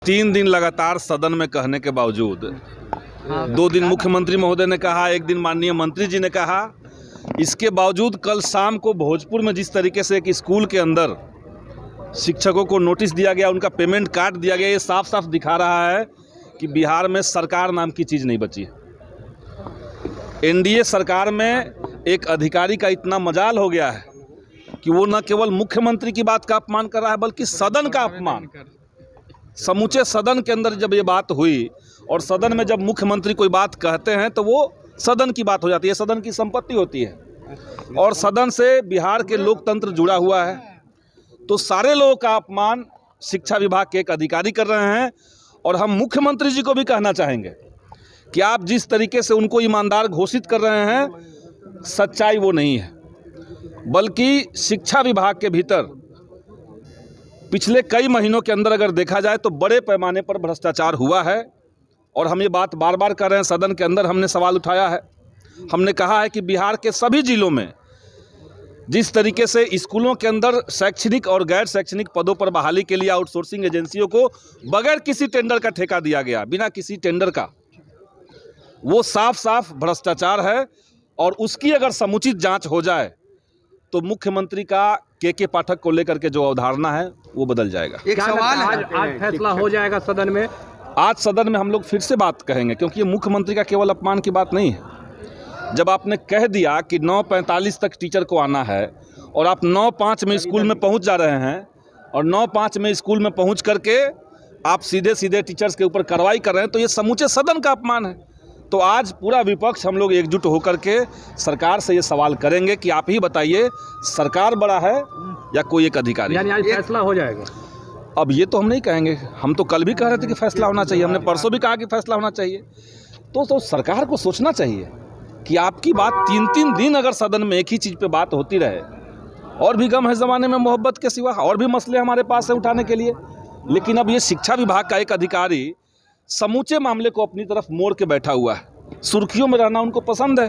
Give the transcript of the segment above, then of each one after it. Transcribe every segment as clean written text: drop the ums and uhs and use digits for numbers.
3 दिन लगातार सदन में कहने के बावजूद 2 दिन मुख्यमंत्री महोदय ने कहा, 1 दिन माननीय मंत्री जी ने कहा, इसके बावजूद कल शाम को भोजपुर में जिस तरीके से एक स्कूल के अंदर शिक्षकों को नोटिस दिया गया, उनका पेमेंट काट दिया गया, ये साफ साफ दिखा रहा है कि बिहार में सरकार नाम की चीज़ नहीं बची है। एनडीए सरकार में एक अधिकारी का इतना मजाल हो गया है कि वो न केवल मुख्यमंत्री की बात का अपमान कर रहा है बल्कि सदन का अपमान। समूचे सदन के अंदर जब ये बात हुई और सदन में जब मुख्यमंत्री कोई बात कहते हैं तो वो सदन की बात हो जाती है, सदन की संपत्ति होती है और सदन से बिहार के लोकतंत्र जुड़ा हुआ है। तो सारे लोगों का अपमान शिक्षा विभाग के एक अधिकारी कर रहे हैं और हम मुख्यमंत्री जी को भी कहना चाहेंगे कि आप जिस तरीके से उनको ईमानदार घोषित कर रहे हैं, सच्चाई वो नहीं है, बल्कि शिक्षा विभाग के भीतर पिछले कई महीनों के अंदर अगर देखा जाए तो बड़े पैमाने पर भ्रष्टाचार हुआ है। और हम ये बात बार बार कर रहे हैं, सदन के अंदर हमने सवाल उठाया है, हमने कहा है कि बिहार के सभी जिलों में जिस तरीके से स्कूलों के अंदर शैक्षणिक और गैर शैक्षणिक पदों पर बहाली के लिए आउटसोर्सिंग एजेंसियों को बगैर किसी टेंडर का ठेका दिया गया, बिना किसी टेंडर का, वो साफ साफ भ्रष्टाचार है। और उसकी अगर समुचित जांच हो जाए तो मुख्यमंत्री का के पाठक को लेकर के जो अवधारणा है वो बदल जाएगा। एक सवाल है, आज फैसला हो जाएगा सदन में। आज सदन में हम लोग फिर से बात कहेंगे, क्योंकि ये मुख्यमंत्री का केवल अपमान की बात नहीं है। जब आपने कह दिया कि 9:45 तक टीचर को आना है और आप 9:05 में स्कूल में पहुंच जा रहे हैं और 9:05 में स्कूल में पहुंच करके आप सीधे सीधे टीचर्स के ऊपर कार्रवाई कर रहे हैं, तो ये समूचे सदन का अपमान है। तो आज पूरा विपक्ष हम लोग एकजुट होकर के सरकार से ये सवाल करेंगे कि आप ही बताइए, सरकार बड़ा है या कोई एक अधिकारी? यानी आज फैसला हो जाएगा। अब ये तो हम नहीं कहेंगे, हम तो कल भी कह रहे थे कि फैसला होना चाहिए, हमने परसों भी कहा कि फैसला होना चाहिए। तो सरकार को सोचना चाहिए कि आपकी बात 3-3 दिन अगर सदन में एक ही चीज़ पे बात होती रहे, और भी गम है ज़माने में मोहब्बत के सिवा, और भी मसले हमारे पास है उठाने के लिए, लेकिन अब ये शिक्षा विभाग का एक अधिकारी समूचे मामले को अपनी तरफ मोड़ के बैठा हुआ है। सुर्खियों में रहना उनको पसंद है,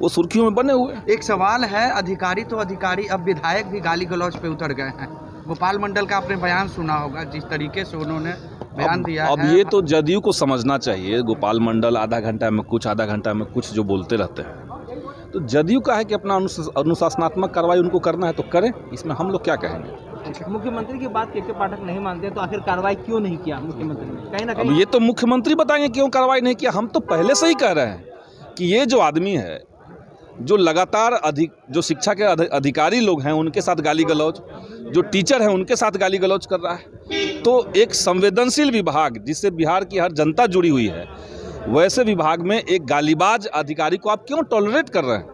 वो सुर्खियों में बने हुए। एक सवाल है, अधिकारी तो अधिकारी, अब विधायक भी गाली गलौज पे उतर गए हैं। गोपाल मंडल का आपने बयान सुना होगा, जिस तरीके से उन्होंने बयान दिया है। अब ये तो जदयू को समझना चाहिए। गोपाल मंडल आधा घंटा में कुछ जो बोलते रहते हैं, तो जदयू का है कि अपना अनुशासनात्मक कार्रवाई उनको करना है तो करें, इसमें हम लोग क्या कहेंगे। मुख्यमंत्री की बात के पाठक नहीं मानते, तो आखिर कार्रवाई क्यों नहीं किया मुख्यमंत्री ने? कहीं ना कहीं अब ये तो मुख्यमंत्री बताएंगे क्यों कार्रवाई नहीं किया। हम तो पहले से ही कह रहे हैं कि ये जो आदमी है, जो लगातार जो शिक्षा के अधिकारी लोग हैं उनके साथ गाली गलौज, जो टीचर हैं उनके साथ गाली गलौज कर रहा है, तो एक संवेदनशील विभाग जिससे बिहार की हर जनता जुड़ी हुई है, वैसे विभाग में एक गालीबाज अधिकारी को आप क्यों टॉलरेट कर रहे हैं?